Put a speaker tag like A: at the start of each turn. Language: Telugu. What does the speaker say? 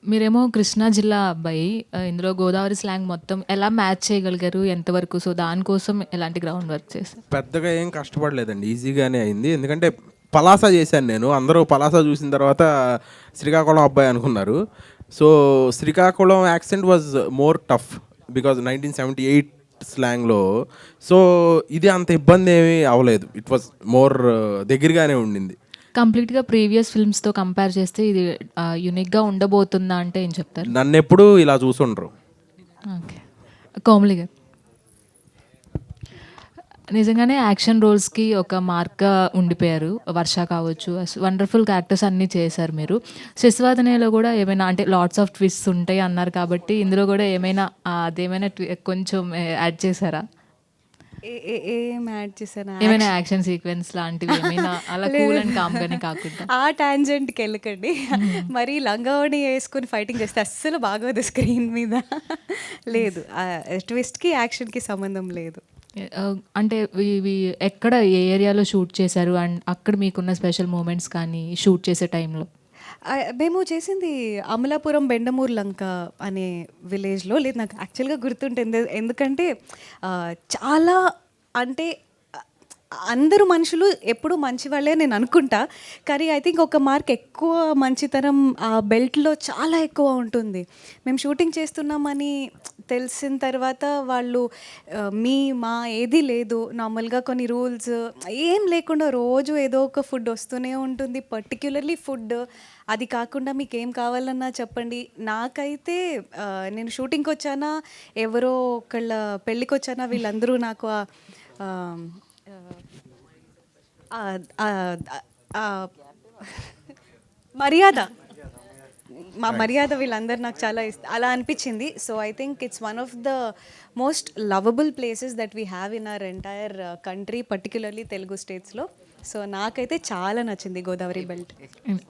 A: మీరేమో కృష్ణా జిల్లా అబ్బాయి. ఇందులో గోదావరి స్లాంగ్ మొత్తం ఎలా మ్యాచ్ చేయగలిగారు? ఎంతవరకు? సో, దానికోసం ఎలాంటి గ్రౌండ్ వర్క్ చేశారు?
B: పెద్దగా ఏం కష్టపడలేదండి. ఈజీగానే అయింది. ఎందుకంటే పలాస చేశాను నేను. అందరూ పలాస చూసిన తర్వాత శ్రీకాకుళం అబ్బాయి అనుకున్నారు. So, Srikakulam accent was more tough because 1978 స్లాంగ్‌లో. సో, ఇది అంత ఇబ్బంది ఏమీ అవ్వలేదు. ఇట్ వాజ్ మోర్ దగ్గరగానే ఉండింది.
A: కంప్లీట్‌గా ప్రీవియస్ ఫిల్మ్స్‌తో కంపేర్ చేస్తే ఇది యూనిక్‌గా ఉండబోతుందా అంటే ఏం చెప్తారు?
B: నన్నెప్పుడూ ఇలా చూసుండరు.
A: ఓకే. కోమలి గారు. నిజంగానే యాక్షన్ రోల్స్‌కి ఒక మార్క్‌గా ఉండిపోయారు. 'వర్ష' కావచ్చు, వండర్‌ఫుల్ క్యారెక్టర్స్ అన్నీ చేశారు మీరు. 'శిశువాదనే'లో కూడా ఏమైనా అంటే లాట్స్ ఆఫ్ ట్విస్ట్స్ ఉంటాయి అన్నారు కాబట్టి ఇందులో కూడా ఏమైనా అదేమైనా కొంచెం యాడ్ చేశారా?
C: ఏం యాడ్ చేశాను?
A: ఏమైనా యాక్షన్ సీక్వెన్స్ లాంటివి ఏమైనా అలా కూల్ అండ్ కామ్‌గానే కాకుండా?
C: ఆ టాంజెంట్‌కి వెళ్ళకండి. మరీ లంగావోణి వేసుకొని ఫైటింగ్ చేస్తే అస్సలు బాగోదు స్క్రీన్ మీద. లేదు, ట్విస్ట్‌కి యాక్షన్‌కి సంబంధం లేదు.
A: అంటే ఇవి ఎక్కడ ఏ ఏరియాలో షూట్ చేశారు? అండ్ అక్కడ మీకున్న స్పెషల్ మూమెంట్స్ కానీ షూట్ చేసే టైంలో?
C: మేము చేసింది అమలాపురం బెండమూరు లంక అనే విలేజ్లో. లేదు, నాకు యాక్చువల్గా గుర్తుంటుంది. ఎందుకంటే చాలా అంటే అందరూ మనుషులు ఎప్పుడూ మంచివాళ్ళే నేను అనుకుంటా. కానీ ఐ థింక్ ఒక మార్క్ ఎక్కువ మంచితనం ఆ బెల్ట్లో చాలా ఎక్కువ ఉంటుంది. మేము షూటింగ్ చేస్తున్నామని తెలిసిన తర్వాత వాళ్ళు మా ఏది లేదు, నార్మల్గా కొన్ని రూల్స్ ఏం లేకుండా రోజు ఏదో ఒక ఫుడ్ వస్తూనే ఉంటుంది. పర్టిక్యులర్లీ ఫుడ్, అది కాకుండా మీకు ఏం కావాలన్నా చెప్పండి. నాకైతే నేను షూటింగ్కి వచ్చానా, ఎవరో ఒకళ్ళ పెళ్ళికి వచ్చానా, వీళ్ళందరూ నాకు మర్యాద మర్యాద వీళ్ళందరూ నాకు చాలా అలా అనిపించింది. So I think it's one of the most lovable places that we have in our entire country, particularly Telugu స్టేట్స్లో. సో నాకైతే చాలా నచ్చింది గోదావరి బెల్ట్.